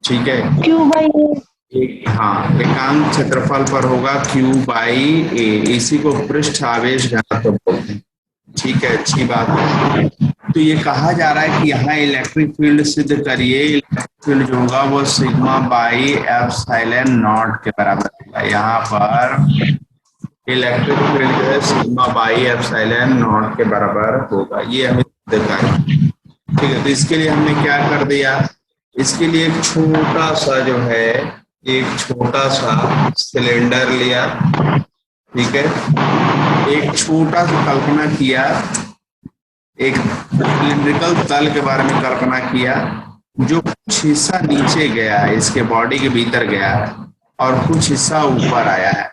ठीक है। Q by ए। एक, हाँ, एकांक क्षेत्रफल पर होगा क्यू बाई ए, इसी को पृष्ठ आवेश घनत्व बोलते हैं। ठीक है, अच्छी बात है। तो ये कहा जा रहा है कि यहाँ इलेक्ट्रिक फील्ड सिद्ध करिए। इलेक्ट्रिक फील्ड जो होगा वो सिग्मा बाई एप्सिलॉन नॉट के बराबर होगा। यहाँ पर इलेक्ट्रिक फील्ड जो है सिग्मा बाई एप्सिलॉन नॉट के बराबर होगा, ये हमें सिद्ध करना है। ठीक है, तो इसके लिए हमने क्या कर दिया, इसके लिए एक छोटा सा जो है, एक छोटा सा सिलेंडर लिया। ठीक है, एक छोटा सा कल्पना किया, एक सिलिंड्रिकल तल के बारे में कल्पना किया, जो कुछ हिस्सा नीचे गया है, इसके बॉडी के भीतर गया है, और कुछ हिस्सा ऊपर आया है।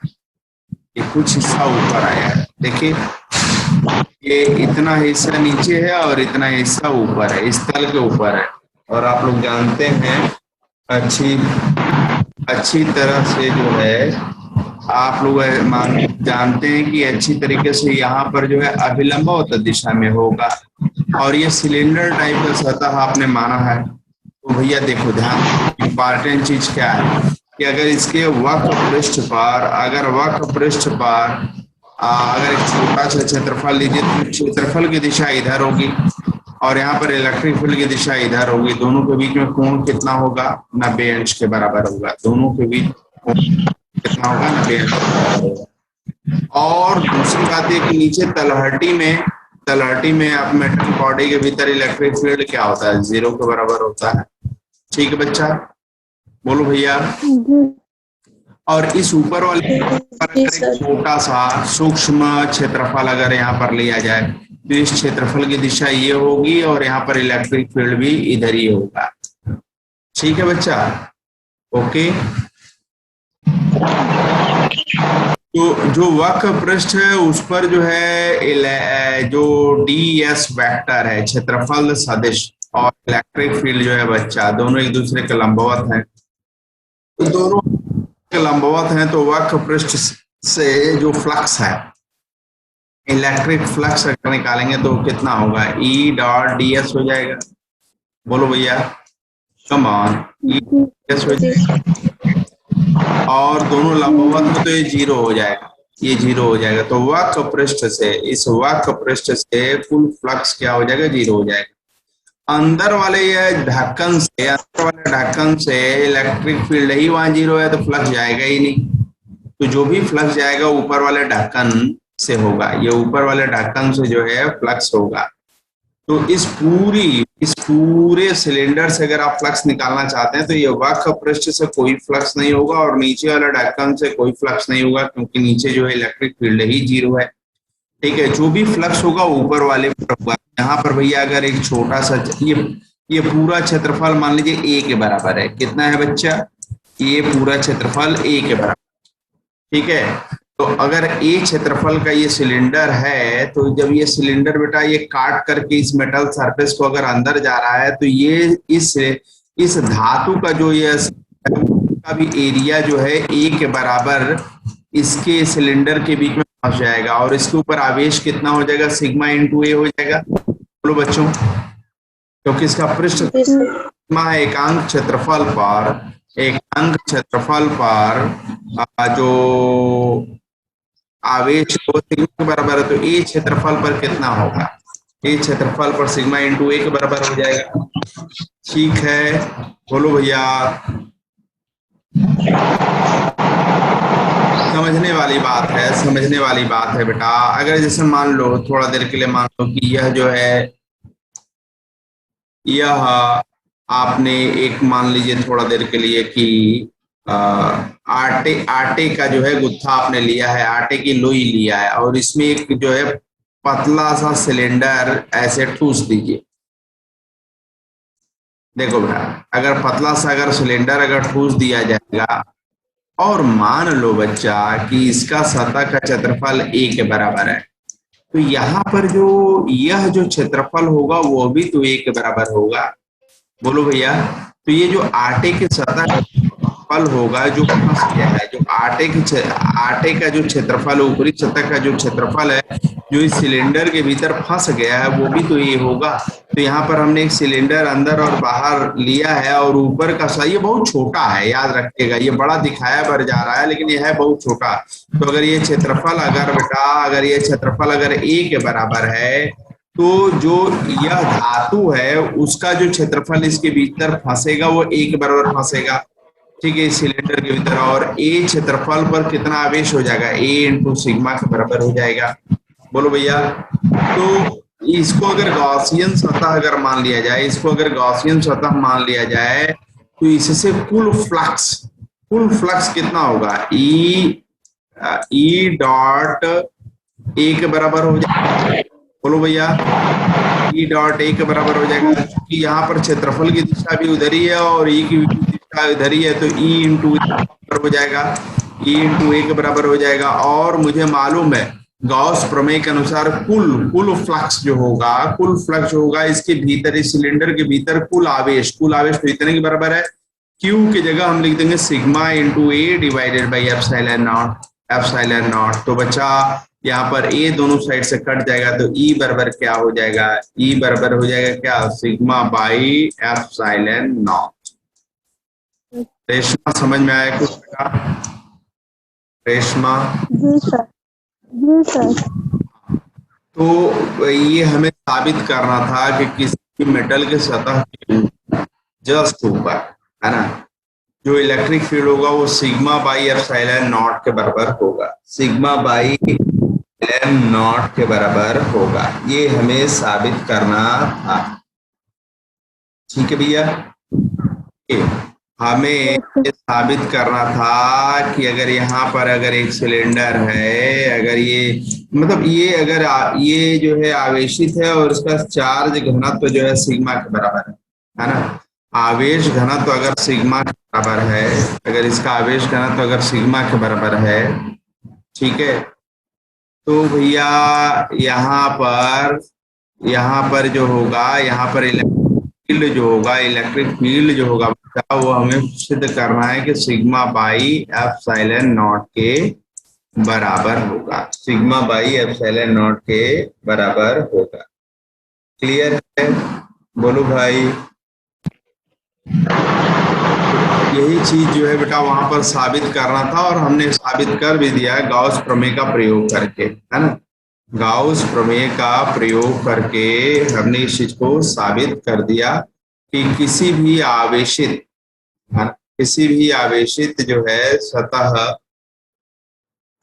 ये कुछ हिस्सा ऊपर आया है, देखिए ये इतना हिस्सा नीचे है और इतना हिस्सा ऊपर है, इस तल के ऊपर है। और आप लोग जानते हैं अच्छी तरह से जो है, आप लोग जानते हैं कि अच्छी तरीके से यहाँ पर जो है अभिलंबवत दिशा में होगा, और ये सिलेंडर टाइप का सतह आपने माना है। तो भैया देखो ध्यान, इंपॉर्टेंट चीज क्या है कि अगर इसके वक्र पृष्ठ पर, अगर एक छोटा सा क्षेत्रफल लीजिए, तो क्षेत्रफल की दिशा इधर होगी और यहाँ पर इलेक्ट्रिक फील्ड की दिशा इधर होगी। दोनों के बीच में कोण कितना होगा, 90 अंश के बराबर होगा। दोनों के बीच कोण कितना होगा, 90 अंश के बराबर होगा। और दूसरी बात है कि नीचे तलहटी में आप मेटल बॉडी के भीतर इलेक्ट्रिक फील्ड क्या होता है, 0 के बराबर होता है। ठीक है बच्चा, बोलो भैया। और इस ऊपर वाले पर एक छोटा सा सूक्ष्म क्षेत्रफल अगर यहाँ पर लिया जाए, तो इस क्षेत्रफल की दिशा ये होगी और यहाँ पर इलेक्ट्रिक फील्ड भी इधर ही होगा। ठीक है बच्चा, ओके। तो जो वक्र पृष्ठ है उस पर जो है जो डी एस वेक्टर है, क्षेत्रफल सदिश, और इलेक्ट्रिक फील्ड जो है बच्चा, दोनों एक दूसरे के लंबवत हैं। तो दोनों के लंबवत हैं, तो वक्र पृष्ठ से जो फ्लक्स है, इलेक्ट्रिक फ्लक्स अगर निकालेंगे तो कितना होगा, ई डॉट डी एस हो जाएगा। बोलो भैया, कम ऑन, ई एस हो जाएगा। और दोनों लंबवत में तो ये 0 हो जाएगा, ये 0 हो जाएगा। तो वक्र पृष्ठ से, इस वक्र पृष्ठ से कुल फ्लक्स क्या हो जाएगा, 0 हो जाएगा। अंदर वाले ढक्कन से इलेक्ट्रिक फील्ड ही वहां 0 है, तो फ्लक्स जाएगा ही नहीं। तो जो भी फ्लक्स जाएगा ऊपर वाले ढक्कन से होगा, ये ऊपर वाले ढक्कन से जो है फ्लक्स होगा। तो इस पूरे सिलेंडर से अगर आप फ्लक्स निकालना चाहते हैं, तो ये वक्र पृष्ठ से कोई फ्लक्स नहीं होगा और नीचे वाले ढक्कन से कोई फ्लक्स नहीं होगा, क्योंकि नीचे जो है इलेक्ट्रिक फील्ड ही 0 है। ठीक है, जो भी फ्लक्स होगा ऊपर वाले पर होगा। यहाँ पर भैया अगर एक छोटा सा, ये पूरा क्षेत्रफल मान लीजिए a के बराबर है। कितना है बच्चा, ये पूरा क्षेत्रफल a के बराबर। ठीक है, तो अगर a क्षेत्रफल का ये सिलेंडर है, तो जब ये सिलेंडर बेटा ये काट करके इस मेटल सरफेस को अगर अंदर जा रहा है, तो ये इस धातु का जो ये का भी एरिया जो है a के बराबर इसके सिलेंडर के बीच में फंस जाएगा, और इसके ऊपर आवेश कितना हो जाएगा, सिग्मा इंटू ए हो जाएगा। बोलो बच्चों, क्योंकि इसका पृष्ठ सिग्मा है, एकांक क्षेत्रफल पर जो आवेश हो सिग्मा के बराबर है, तो ए क्षेत्रफल पर कितना होगा, ए क्षेत्रफल पर सिग्मा इंटू ए के बराबर हो जाएगा। ठीक है, बोलो भैया। समझने वाली बात है बेटा। अगर जैसे मान लो, थोड़ा देर के लिए मान लो कि यह जो है, यह आपने एक मान लीजिए थोड़ा देर के लिए कि आटे का जो है गुत्था आपने लिया है, आटे की लोई लिया है, और इसमें एक जो है पतला सा सिलेंडर ऐसे ठूस दीजिए। देखो बेटा, अगर पतला सा अगर सिलेंडर अगर ठूस दिया जाएगा, और मान लो बच्चा कि इसका सतह का क्षेत्रफल a के बराबर है, तो यहाँ पर यह जो क्षेत्रफल होगा वो भी तो a के बराबर होगा। बोलो भैया, तो ये जो आटे के सतह का क्षेत्रफल होगा जो फंस गया है, जो आटे का जो क्षेत्रफल, ऊपरी सतह का जो क्षेत्रफल है जो इस सिलेंडर के भीतर फंस गया है, वो भी तो ये होगा। तो यहाँ पर हमने एक सिलेंडर अंदर और बाहर लिया है, और ऊपर का ये बहुत छोटा है, याद रखिएगा। ये बड़ा दिखाया भर जा रहा है, लेकिन यह है बहुत छोटा। तो अगर ये क्षेत्रफल अगर बेटा अगर ये क्षेत्रफल अगर ए के बराबर है, तो जो यह धातु है उसका जो क्षेत्रफल इसके भीतर फंसेगा वो ए के बराबर फंसेगा। ठीक है, इस सिलेंडर के भीतर। और ए क्षेत्रफल पर कितना आवेश हो जाएगा, ए इंटू सिग्मा के बराबर हो जाएगा। बोलो भैया। तो इसको अगर गॉसियन सतह अगर मान लिया जाए, इसको अगर गॉसियन सतह मान लिया जाए, तो इससे कुल फ्लक्स कितना होगा, ई डॉट ए के बराबर हो जाएगा। बोलो भैया, ई डॉट ए के बराबर हो जाएगा, क्योंकि यहाँ पर क्षेत्रफल की दिशा भी उधर ही है और ई की दिशा इधर ही है, तो ई इंटू बराबर हो जाएगा, ई इंटू ए के बराबर हो जाएगा। और मुझे मालूम है गॉस प्रमेय के अनुसार कुल फ्लक्स जो होगा इसके भीतर, इस सिलेंडर के भीतर कुल आवेश तो इतने के बराबर है। क्यू की जगह हम लिख देंगे sigma into A divided by epsilon not. तो बच्चा यहाँ पर ए दोनों साइड से कट जाएगा, तो ई बराबर क्या हो जाएगा, ई बराबर हो जाएगा क्या, sigma by epsilon not. Reshma समझ में आया कुछ बेटा? रेशमा? जी सर, जी सर। तो ये हमें साबित करना था कि किसी मेटल के सतह के जस्ट ऊपर, है ना, जो इलेक्ट्रिक फील्ड होगा वो सिग्मा बाई एप्सिलॉन नॉट के बराबर होगा, सिग्मा बाई एप्सिलॉन नॉट के बराबर होगा। ये हमें साबित करना था। ठीक है भैया, हमें ये साबित करना था कि अगर यहाँ पर अगर एक सिलेंडर है, अगर ये मतलब ये अगर ये जो है आवेशित है और इसका चार्ज घनत्व जो है सिग्मा के बराबर है ना, आवेश घनत्व अगर सिग्मा के बराबर है, अगर इसका आवेश घनत्व अगर सिग्मा के बराबर है, ठीक है, तो भैया यहाँ पर जो होगा, यहाँ पर इलेक्ट्रिक फील्ड जो होगा वो हमें सिद्ध करना है कि सिग्मा बाई एप्सिलॉन नॉट के बराबर होगा, सिग्मा बाई एप्सिलॉन नॉट के बराबर होगा। क्लियर है? बोलो भाई। यही चीज जो है बेटा वहां पर साबित करना था, और हमने साबित कर भी दिया है गॉस प्रमेय का प्रयोग करके, है ना। गॉस प्रमेय का प्रयोग करके हमने इस चीज को साबित कर दिया कि किसी भी आवेशित जो है सतह,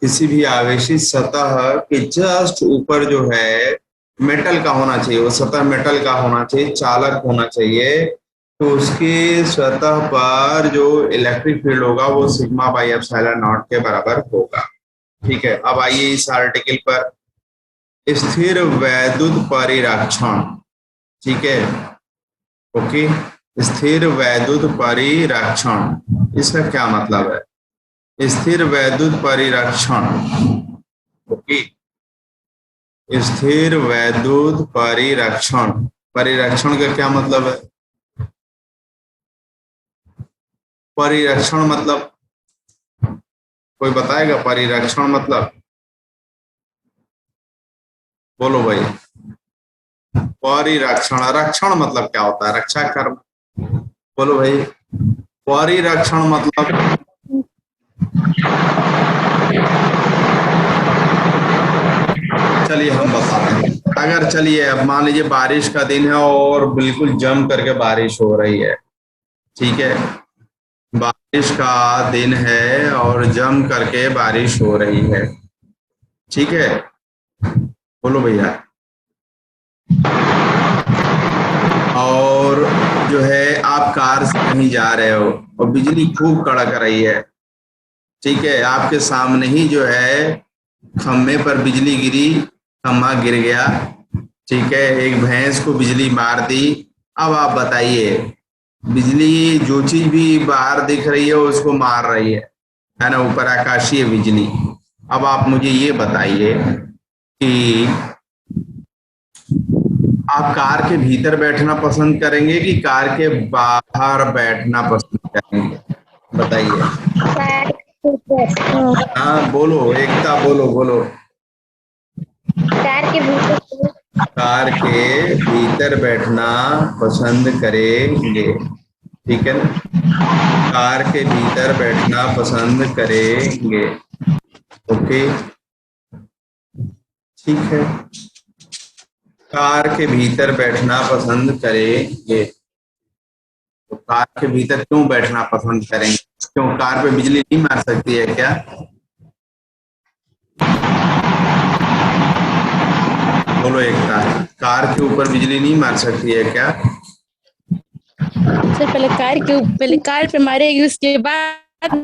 किसी भी आवेशित सतह के जस्ट ऊपर जो है मेटल का होना चाहिए, वो सतह मेटल का होना चाहिए, चालक होना चाहिए, तो उसके सतह पर जो इलेक्ट्रिक फील्ड होगा वो सिग्मा बाई एप्सिलॉन नॉट के बराबर होगा। ठीक है, अब आइए इस आर्टिकल पर, स्थिर वैद्युत परिरक्षण। ठीक है, ओके, स्थिर वैद्युत परिरक्षण, इसका क्या मतलब है, स्थिर वैद्युत परिरक्षण। ओके, स्थिर वैद्युत परिरक्षण, परिरक्षण का क्या मतलब है, परिरक्षण मतलब कोई बताएगा, परिरक्षण मतलब? बोलो भाई। परिरक्षण, रक्षण मतलब क्या होता है, रक्षा करना। बोलो भाई, परिरक्षण मतलब? चलिए हम बताते हैं। अगर चलिए अब मान लीजिए बारिश का दिन है और बिल्कुल जम करके बारिश हो रही है, ठीक है, बारिश का दिन है और जम करके बारिश हो रही है, ठीक है, बोलो भैया। और जो है आप कार से कहीं जा रहे हो और बिजली खूब कड़क रही है, ठीक है, आपके सामने ही जो है खम्भे पर बिजली गिरी, खम्भा गिर गया, ठीक है, एक भैंस को बिजली मार दी। अब आप बताइए, बिजली जो चीज भी बाहर दिख रही है उसको मार रही है ना, ऊपर आकाशीय बिजली। अब आप मुझे ये बताइए कि आप कार के भीतर बैठना पसंद करेंगे कि कार के बाहर बैठना पसंद करेंगे, बताइए। हाँ बोलो एकता, बोलो बोलो। कार के भीतर। कार के भीतर बैठना पसंद करेंगे, ठीक है ना। कार के भीतर बैठना पसंद करेंगे। ओके, ठीक है। कार के भीतर बैठना पसंद करेंगे। तो कार के भीतर क्यों बैठना पसंद करेंगे? क्यों, कार पे बिजली नहीं मार सकती है क्या? बोलो एक कार के ऊपर बिजली नहीं मार सकती है क्या? सर पहले कार पे मारेगी, उसके बाद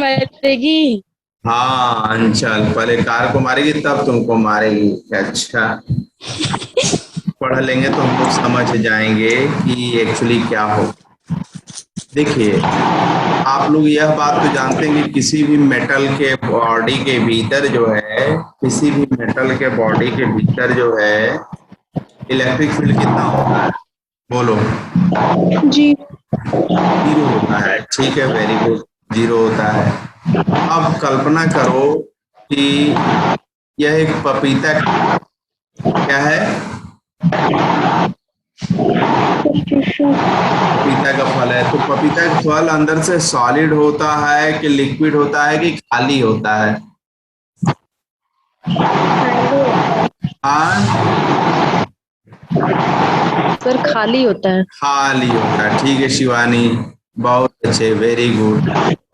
मारेगी। हाँ अंचल, पहले कार को मारेगी तब तुमको मारेगी। अच्छा, पढ़ लेंगे तो हम लोग समझ जाएंगे कि एक्चुअली क्या हो। देखिए, आप लोग यह बात तो जानते हैं कि किसी भी मेटल के बॉडी के भीतर जो है, किसी भी मेटल के बॉडी के भीतर जो है इलेक्ट्रिक फील्ड कितना होता है? बोलो। जी। 0 होता है, ठीक है, वेरी गुड, 0 होता है। अब कल्पना करो कि यह एक पपीता, क्या है? पपीता का फल है। तो पपीता का फल अंदर से सॉलिड होता है कि लिक्विड होता है कि खाली होता है? हाँ, सर खाली होता है। खाली होता है, ठीक है शिवानी, बहुत अच्छे, वेरी गुड।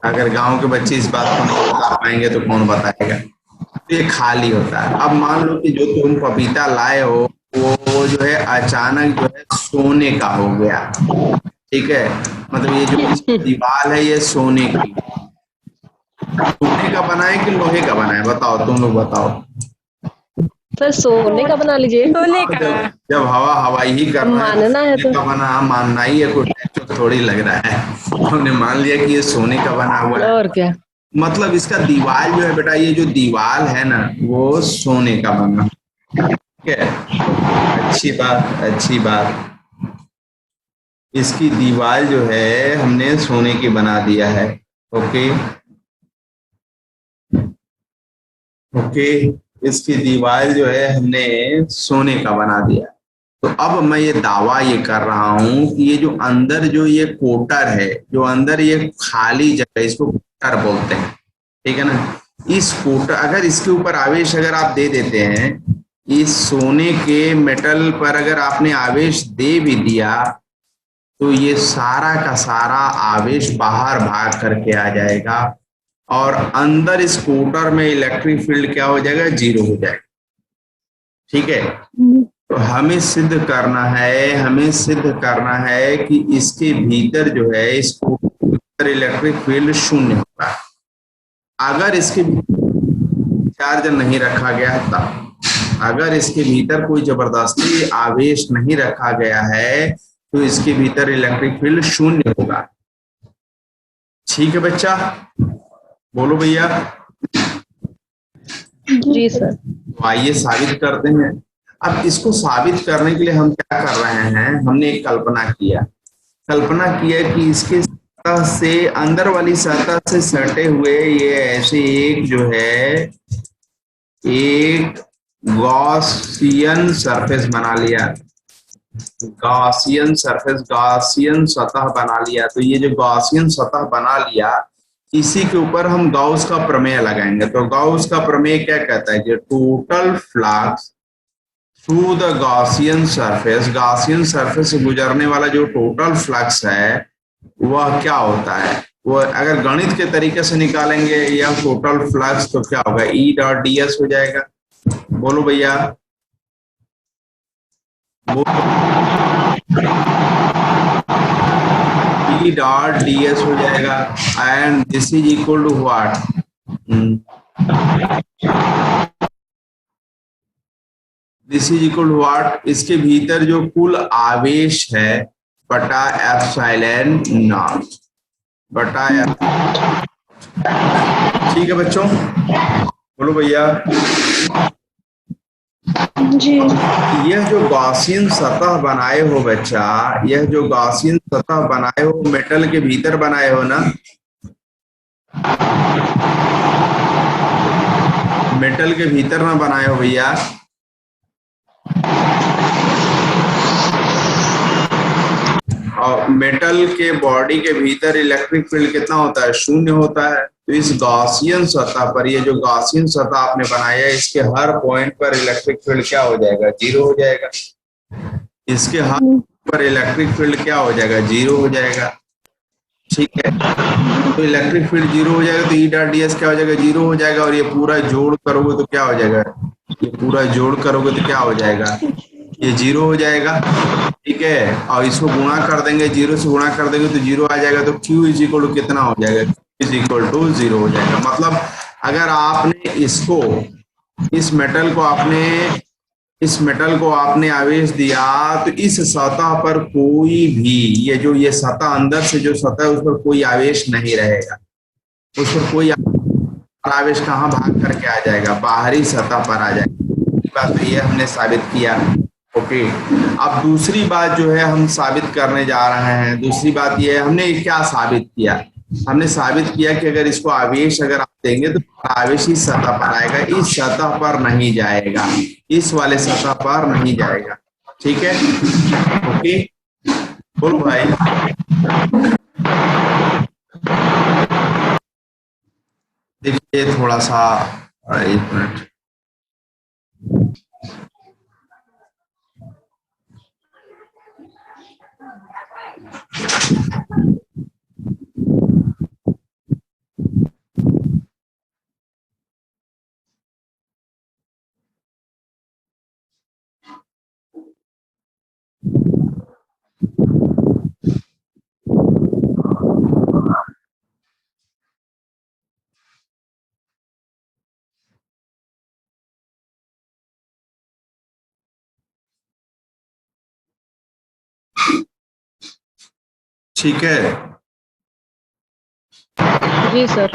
अगर गांव के बच्चे इस बात को नहीं बता पाएंगे तो कौन बताएगा। तो ये खाली होता है। अब मान लो कि जो तुम पपीता लाए हो वो जो है अचानक जो है सोने का हो गया, ठीक है। मतलब ये जो दीवार है ये सोने की, सोने का बना है कि लोहे का बना है? बताओ, तुम लोग बताओ। सर सोने का बना लीजिए। सोने जब जब हवा हवाई ही कर रहा है मानना है सोने तो। का बना, मानना ही है, कोई टेंशन थोड़ी लग रहा है। हमने मान लिया कि ये सोने का बना हुआ है। और क्या। मतलब इसका दीवार जो है बेटा, ये जो दीवार है ना वो सोने का बना, ठीक है। अच्छी बात, अच्छी बात। इसकी दीवार जो है हमने सोने की बना दिया है। ओके, ओके, इसकी दीवार जो है हमने सोने का बना दिया। तो अब मैं ये दावा ये कर रहा हूं कि ये जो अंदर जो ये कोटर है, जो अंदर ये खाली जगह, इसको कोटर बोलते हैं, ठीक है ना। इस कोटर, अगर इसके ऊपर आवेश अगर आप दे देते हैं, इस सोने के मेटल पर अगर आपने आवेश दे भी दिया तो ये सारा का सारा आवेश बाहर भाग करके आ जाएगा और अंदर इस कोटर में इलेक्ट्रिक फील्ड क्या हो जाएगा? 0 हो जाएगा, ठीक है। तो हमें सिद्ध करना है, हमें सिद्ध करना है कि इसके भीतर जो है, इस कोटर के भीतर इलेक्ट्रिक फील्ड 0 होगा। अगर इसके चार्ज नहीं रखा गया तब, अगर इसके भीतर कोई जबरदस्ती आवेश नहीं रखा गया है तो इसके भीतर इलेक्ट्रिक फील्ड 0 होगा, ठीक है बच्चा? बोलो भैया। जी सर। तो आइए साबित करते हैं। अब इसको साबित करने के लिए हम क्या कर रहे हैं, हमने एक कल्पना किया कि इसके सतह से, अंदर वाली सतह से सटे हुए ये ऐसे एक जो है, एक गॉसियन सरफेस बना लिया, गॉसियन सरफेस, गॉसियन सतह बना लिया। तो ये जो गॉसियन सतह बना लिया, इसी के ऊपर हम गाउस का प्रमेय लगाएंगे। तो गाउस का प्रमेय क्या कहता है कि total flux through the Gaussian surface, Gaussian surface से गुजरने वाला जो टोटल फ्लक्स है वह क्या होता है? वो अगर गणित के तरीके से निकालेंगे यह टोटल फ्लक्स, तो क्या होगा? ई डॉट डी एस हो जाएगा। बोलो भैया, ई डॉट डी एस हो जाएगा। And this is equal to what? This is equal to what? इसके भीतर जो कुल आवेश है बटा एप्सिलॉन नॉट, बटा ठीक है बच्चों? बोलो भैया। जी। यह जो गॉसियन सतह बनाए हो बच्चा, यह जो गॉसियन सतह बनाए हो मेटल के भीतर बनाए हो ना, मेटल के भीतर ना बनाए हो भैया, और मेटल के बॉडी के भीतर इलेक्ट्रिक फील्ड कितना होता है? शून्य होता है। तो इस गॉसियन सतह पर, ये जो गॉसियन सतह आपने बनाया है, इसके हर पॉइंट पर इलेक्ट्रिक फील्ड क्या हो जाएगा? जीरो हो जाएगा। इसके हर पर इलेक्ट्रिक फील्ड क्या हो जाएगा? जीरो हो जाएगा। ठीक है, तो इलेक्ट्रिक फील्ड जीरो हो जाएगा तो ई डॉट डी एस क्या हो जाएगा? जीरो हो जाएगा। और ये पूरा जोड़ करोगे तो क्या हो जाएगा? ये पूरा जोड़ करोगे तो क्या हो जाएगा? ये जीरो हो जाएगा। ठीक है, और इसको गुणा कर देंगे, जीरो से गुणा कर देंगे तो जीरो आ जाएगा। तो Q इज इक्वल टू कितना हो जाएगा? Q is equal to zero हो जाएगा। मतलब अगर आपने इसको, इस मेटल को आपने आवेश दिया तो इस सतह पर कोई भी, ये जो ये सतह अंदर से जो सतह है उस पर कोई आवेश नहीं रहेगा। उस पर कोई आवेश कहाँ भाग करके आ जाएगा? बाहरी सतह पर आ जाएगा। बात तो ये हमने साबित किया। ओके, अब दूसरी बात जो है हम साबित करने जा रहे हैं, दूसरी बात ये है, हमने क्या साबित किया? हमने साबित किया कि अगर इसको आवेश अगर आप देंगे तो आवेश इस सतह पर आएगा, इस सतह पर नहीं जाएगा, इस वाले सतह पर नहीं जाएगा। ठीक है, ओके, बोलो भाई। देखिए थोड़ा सा, एक मिनट। ठीक है, जी सर।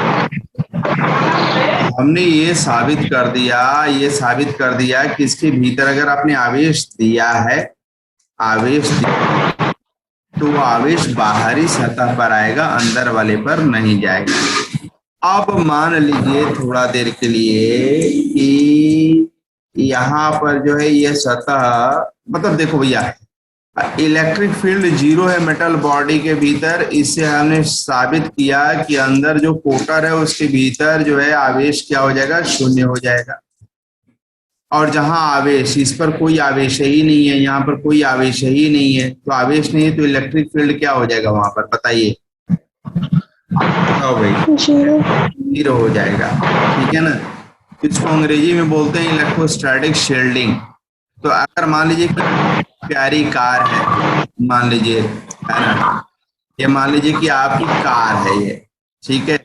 हमने ये साबित कर दिया कि इसके भीतर अगर आपने आवेश दिया है, तो वो आवेश बाहरी सतह पर आएगा, अंदर वाले पर नहीं जाएगा। अब मान लीजिए थोड़ा देर के लिए कि यहाँ पर जो है ये सतह, मतलब देखो भैया, इलेक्ट्रिक फील्ड जीरो है मेटल बॉडी के भीतर। इससे हमने साबित किया कि अंदर जो कोटर है उसके भीतर जो है आवेश क्या हो जाएगा? शून्य हो जाएगा। और जहां आवेश, इस पर कोई आवेश ही नहीं है, यहाँ पर कोई आवेश ही नहीं है, तो आवेश नहीं है तो इलेक्ट्रिक फील्ड क्या हो जाएगा वहां पर? बताइए, बताओ भाई। जीरो हो जाएगा। ठीक है ना, इसको अंग्रेजी में बोलते हैं इलेक्ट्रोस्टैटिक शील्डिंग। तो अगर मान लीजिए कि प्यारी कार है, मान लीजिए, है ना, ये मान लीजिए कि आपकी कार है ये, ठीक है,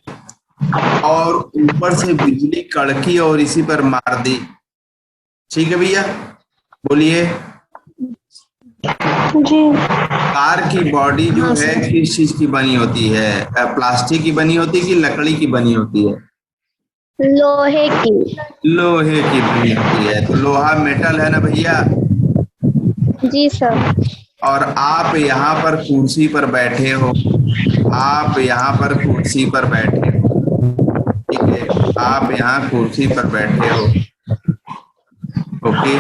और ऊपर से बिजली कड़की और इसी पर मार दी। ठीक है भैया, बोलिए। जी। कार की बॉडी जो है किस चीज की बनी होती है? प्लास्टिक की बनी होती है कि लकड़ी की बनी होती है? लोहे की। लोहे की बनी होती है। तो लोहा मेटल है ना भैया? जी सर। और आप यहाँ पर कुर्सी पर बैठे हो, आप यहाँ पर कुर्सी पर बैठे हो, ठीक है, आप यहाँ कुर्सी पर बैठे हो, ओके,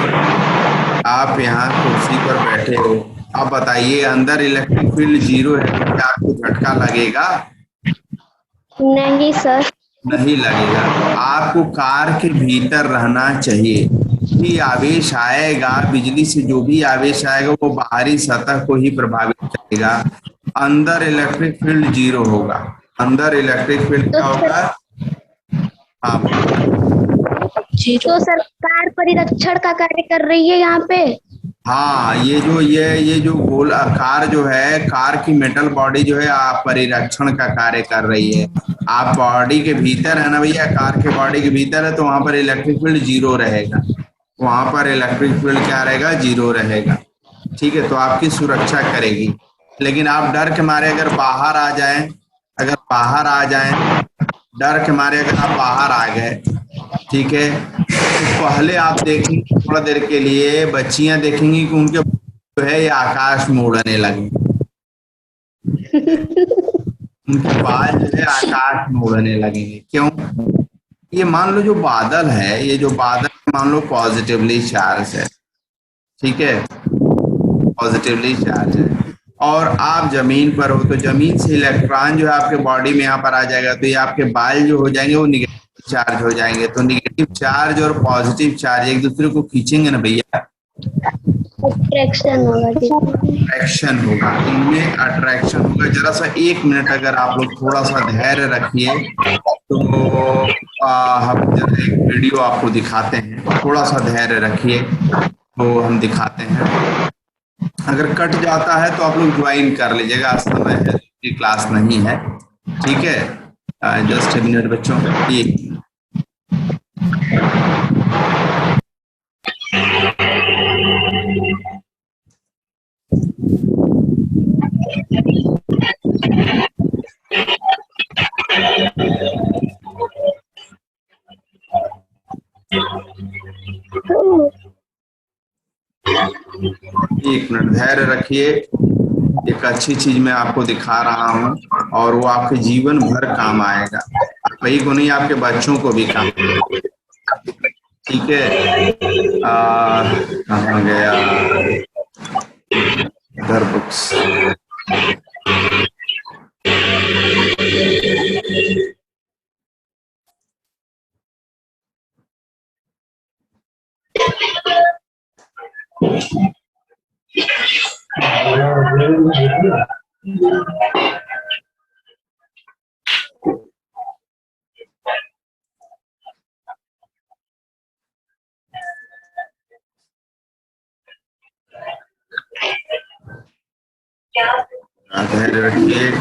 आप यहाँ कुर्सी पर बैठे हो। अब बताइए, अंदर इलेक्ट्रिक फील्ड जीरो है तो क्या आपको झटका लगेगा? नहीं सर। नहीं लगेगा। आपको कार के भीतर रहना चाहिए। भी आवेश आएगा, बिजली से जो भी आवेश आएगा वो बाहरी सतह को ही प्रभावित करेगा। अंदर इलेक्ट्रिक फील्ड जीरो होगा। अंदर इलेक्ट्रिक फील्ड क्या होगा? हाँ, तो सरकार परिरक्षण का कार्य कर रही है यहाँ पे। हाँ, ये जो गोल कार जो है, कार की मेटल बॉडी जो है आप परिरक्षण का कार्य कर रही है। आप बॉडी के भीतर है ना भैया, कार के बॉडी के भीतर है तो वहां पर इलेक्ट्रिक फील्ड जीरो रहेगा। वहां पर इलेक्ट्रिक फील्ड क्या रहेगा? जीरो रहेगा। ठीक है, तो आपकी सुरक्षा करेगी। लेकिन आप डर के मारे अगर बाहर आ जाएं, डर के मारे अगर आप बाहर आ गए, ठीक है, तो पहले आप देखेंगे थोड़ा देर के लिए, बच्चियां देखेंगी कि उनके जो है ये आकाश में उड़ने लगे, उनके बाल जो है आकाश में उड़ने लगेंगे। क्यों? ये मान लो जो बादल है, ये जो बादल मान लो पॉजिटिवली चार्ज है, ठीक है, पॉजिटिवली चार्ज है। और आप जमीन पर हो तो जमीन से इलेक्ट्रॉन जो है आपके बॉडी में यहाँ पर आ जाएगा, तो ये आपके बाल जो हो जाएंगे वो निगेटिव चार्ज हो जाएंगे। तो निगेटिव चार्ज और पॉजिटिव चार्ज एक दूसरे को खींचेंगे ना भैया, अट्रैक्शन होगा जी। अट्रैक्शन होगा, इनमें अट्रैक्शन होगा। जरा सा 1 मिनट अगर आप लोग थोड़ा सा धैर्य रखिए तो हम जरा एक वीडियो आपको दिखाते हैं, थोड़ा सा धैर्य रखिए तो हम दिखाते हैं। अगर कट जाता है तो आप लोग ज्वाइन कर लीजिएगा, आज समय है की क्लास नहीं है, ठीक है। जस्ट 1 मिनट बच्चों, एक मिनट धैर्य रखिए। एक अच्छी चीज मैं आपको दिखा रहा हूँ और वो आपके जीवन भर काम आएगा, वही को नहीं आपके बच्चों को भी काम आएगा, ठीक है। कहाँ गया घर बुक्स, धैर्य रखिए।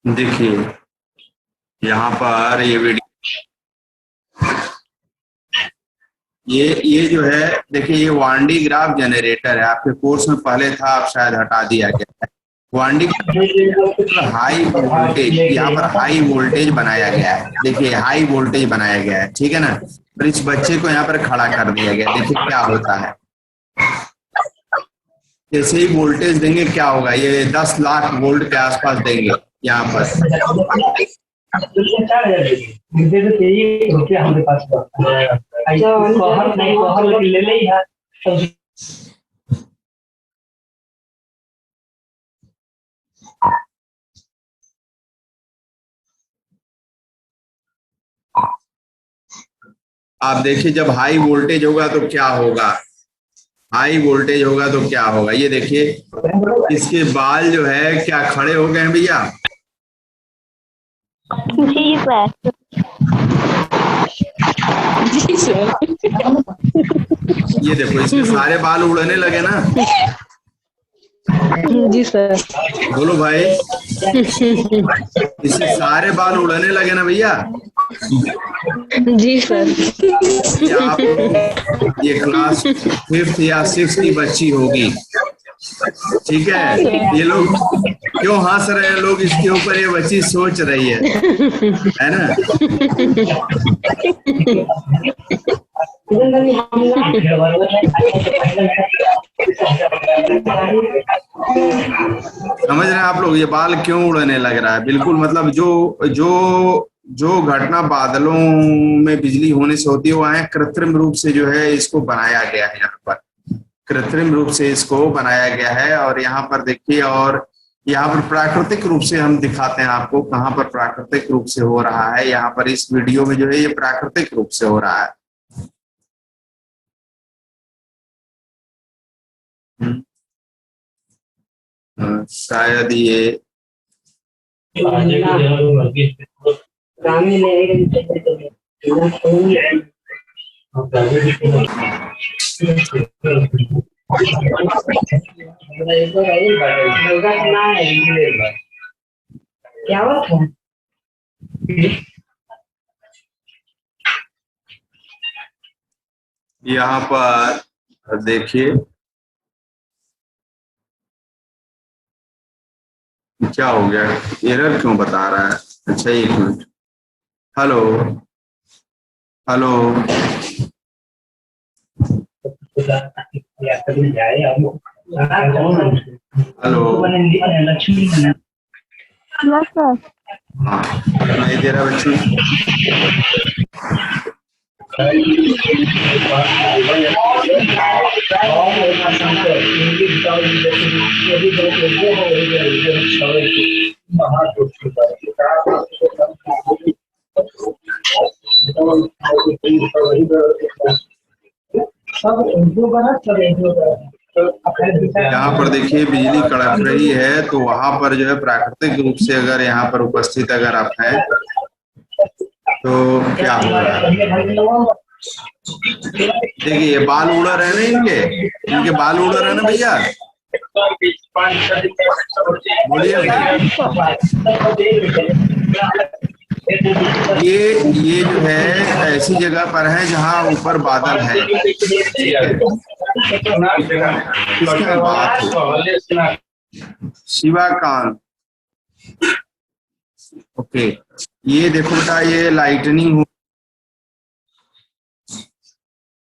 देखिए यहाँ पर ये वीडियो, ये जो है देखिए, ये वांडी ग्राफ जनरेटर है, आपके कोर्स में पहले था, आप शायद हटा दिया गया है। वांडी हाई वोल्टेज, यहाँ पर हाई वोल्टेज बनाया गया है, देखिए हाई वोल्टेज बनाया गया है, ठीक है ना। और इस बच्चे को यहाँ पर खड़ा कर दिया गया, देखिए क्या होता है। जैसे ही वोल्टेज देंगे क्या होगा, ये 10 लाख वोल्ट के आसपास देंगे यहाँ पर। आप देखिए जब हाई वोल्टेज होगा तो क्या होगा, हाई वोल्टेज होगा तो क्या होगा, ये देखिए इसके बाल जो है क्या खड़े हो गए हैं भैया। जी सर। जी सर। ये देखो इसके सारे बाल उड़ने लगे ना। जी सर। बोलो भाई, इससे सारे बाल उड़ने लगे ना भैया। जी सर। ये क्लास 5th या 6th की बच्ची होगी, ठीक है। ये लोग क्यों हंस रहे हैं लोग इसके ऊपर, ये बच्ची सोच रही है ना। समझ रहे हैं आप लोग, ये बाल क्यों उड़ने लग रहा है। बिल्कुल मतलब जो घटना बादलों में बिजली होने से होती है वो है कृत्रिम रूप से जो है इसको बनाया गया है, यहाँ पर कृत्रिम रूप से इसको बनाया गया है। और यहाँ पर देखिए, और यहाँ पर प्राकृतिक रूप से हम दिखाते हैं आपको कहाँ पर प्राकृतिक रूप से हो रहा है। यहाँ पर इस वीडियो में जो है ये प्राकृतिक रूप से हो रहा है। शायद ये क्या बात है? यहाँ पर देखिए क्या हो गया, एरर क्यों बता रहा है। अच्छा एक minute, hello hello hello, yes sir. हाँ नहीं दे रहा बच्ची। यहाँ पर देखिए बिजली कड़क रही है, तो वहां पर जो है प्राकृतिक रूप से अगर यहाँ पर उपस्थित अगर आप हैं तो क्या हो रहा है। देखिए ये बाल उड़ रहे हैं ना, इनके बाल उड़ रहे हैं ना भैया, बोलिए भाई। ये जो है ऐसी जगह पर है जहाँ ऊपर बादल है। किसकी बात है? शिवाकांत, ओके। ये देखो बेटा, ये लाइटनिंग हो।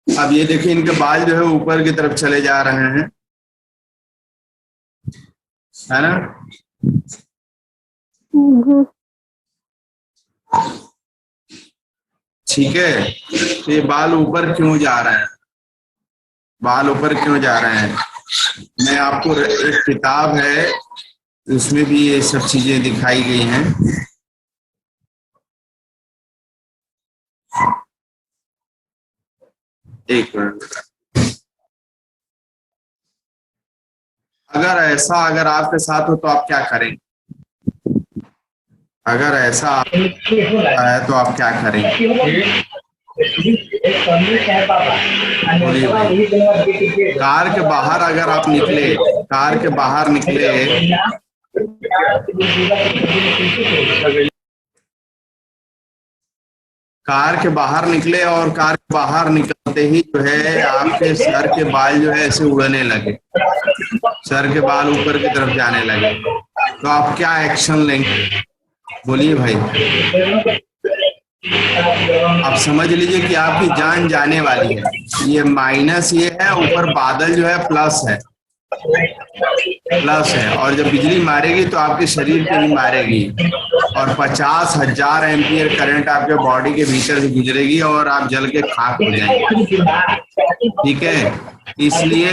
अब ये देखिए इनके बाल जो है ऊपर की तरफ चले जा रहे हैं, है ना। ठीक है, तो ये बाल ऊपर क्यों जा रहे हैं, बाल ऊपर क्यों जा रहे हैं। मैं आपको एक किताब है उसमें भी ये सब चीजें दिखाई गई हैं। एक मिनट, अगर आपके साथ हो तो आप क्या करेंगे, अगर ऐसा है तो आप क्या करेंगे। बोलिए भाई। कार के बाहर अगर आप निकले, कार के बाहर निकले, कार के बाहर निकले और कार के बाहर निकलते ही जो है आपके सर के बाल जो है ऐसे उड़ने लगे, सर के बाल ऊपर की तरफ जाने लगे, तो आप क्या एक्शन लेंगे। बोलिए भाई। आप समझ लीजिए कि आपकी जान जाने वाली है। ये माइनस ये है, ऊपर बादल जो है प्लस है, प्लस है, और जब बिजली मारेगी तो आपके शरीर पे ही मारेगी और 50,000 एम्पियर करंट आपके बॉडी के भीतर से गुजरेगी और आप जल के खाक हो जाएंगे। ठीक है, इसलिए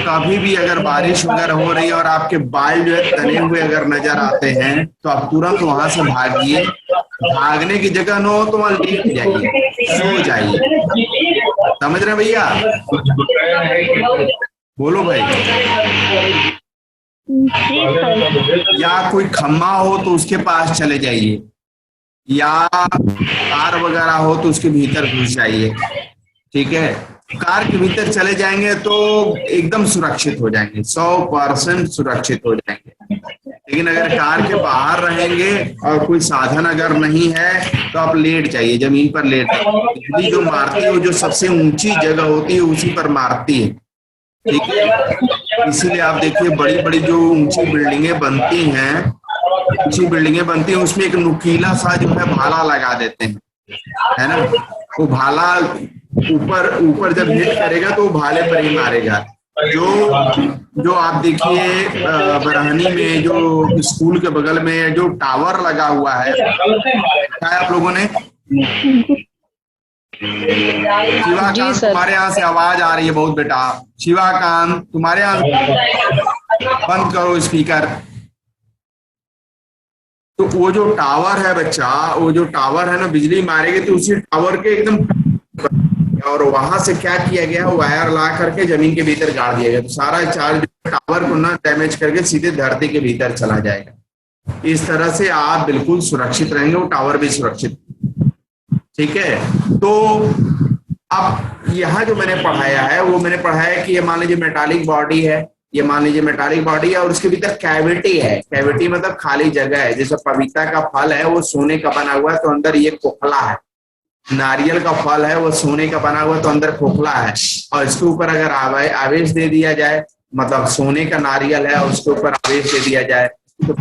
कभी भी अगर बारिश वगैरह हो रही है और आपके बाल जो है तने हुए अगर नजर आते हैं तो आप तुरंत वहां से भागिए। भागने की जगह न हो तो वहां लेट जाइए, सो जाइए। समझ रहे भैया। बोलो भाई। या कोई खम्मा हो तो उसके पास चले जाइए, या कार वगैरह हो तो उसके भीतर घुस जाइए। ठीक है, कार के भीतर चले जाएंगे तो एकदम सुरक्षित हो जाएंगे, 100% सुरक्षित हो जाएंगे। लेकिन अगर कार के बाहर रहेंगे और कोई साधन अगर नहीं है तो आप लेट जाइए, जमीन पर लेट जाइए। बिजली जो मारती है वो जो सबसे ऊंची जगह होती है उसी पर मारती है। ठीक है, इसीलिए आप देखिए बड़ी बड़ी जो ऊंची बिल्डिंगें बनती हैं, ऊंची बिल्डिंगें बनती हैं, उसमें एक नुकीला सा जो है भाला लगा देते हैं, है ना। वो भाला ऊपर ऊपर जब हिट करेगा तो वो भाले पर ही मारेगा। जो आप देखिए बरहनी में जो स्कूल के बगल में जो टावर लगा हुआ है, देखा है आप लोगों ने। शिवाकांत तुम्हारे यहाँ से आवाज आ रही है बहुत बेटा। शिवाकांत तुम्हारे यहाँ बंद करो स्पीकर। तो वो जो टावर है बच्चा, वो जो टावर है ना, बिजली मारेगी तो उसी टावर के एकदम, और वहां से क्या किया गया, वायर ला करके जमीन के भीतर गाड़ दिया गया, तो सारा चार्ज टावर को ना डैमेज करके सीधे धरती के भीतर चला जाएगा। इस तरह से आप बिल्कुल सुरक्षित रहेंगे, वो टावर भी सुरक्षित। ठीक है, तो अब यहाँ जो मैंने पढ़ाया है वो मैंने पढ़ाया कि ये मान लीजिए मेटालिक बॉडी है, ये मान लीजिए मेटालिक बॉडी है और उसके भीतर कैविटी है। कैविटी मतलब खाली जगह है। जैसे पपीता का फल है वो सोने का बना हुआ है तो अंदर ये खोखला है। नारियल का फल है वो सोने का बना हुआ है तो अंदर खोखला है। और इसके ऊपर अगर आवेश दे दिया जाए, मतलब सोने का नारियल है और उसके ऊपर आवेश दे दिया जाए तो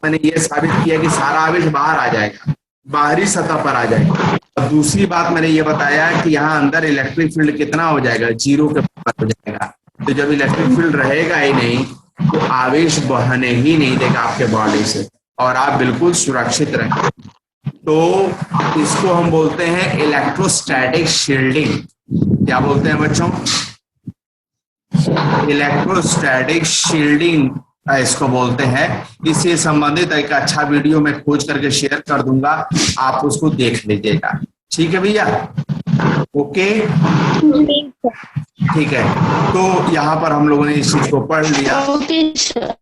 मैंने ये साबित किया कि सारा आवेश बाहर आ जाएगा, बाहरी सतह पर आ जाएगा। और दूसरी बात मैंने ये बताया कि यहाँ अंदर इलेक्ट्रिक फील्ड कितना हो जाएगा, 0 के बराबर हो जाएगा। तो जब इलेक्ट्रिक फील्ड रहेगा ही नहीं तो आवेश बहने ही नहीं देगा आपके बॉडी से और आप बिल्कुल सुरक्षित रहेंगे। तो इसको हम बोलते हैं इलेक्ट्रोस्टैटिक शील्डिंग। क्या बोलते हैं बच्चों? इलेक्ट्रोस्टैटिक शील्डिंग इसको बोलते हैं। इससे संबंधित एक अच्छा वीडियो मैं खोज करके शेयर कर दूंगा, आप उसको देख लीजिएगा। ठीक है भैया? ओके, ठीक है। तो यहाँ पर हम लोगों ने इस चीज को पढ़ लिया। Okay sir.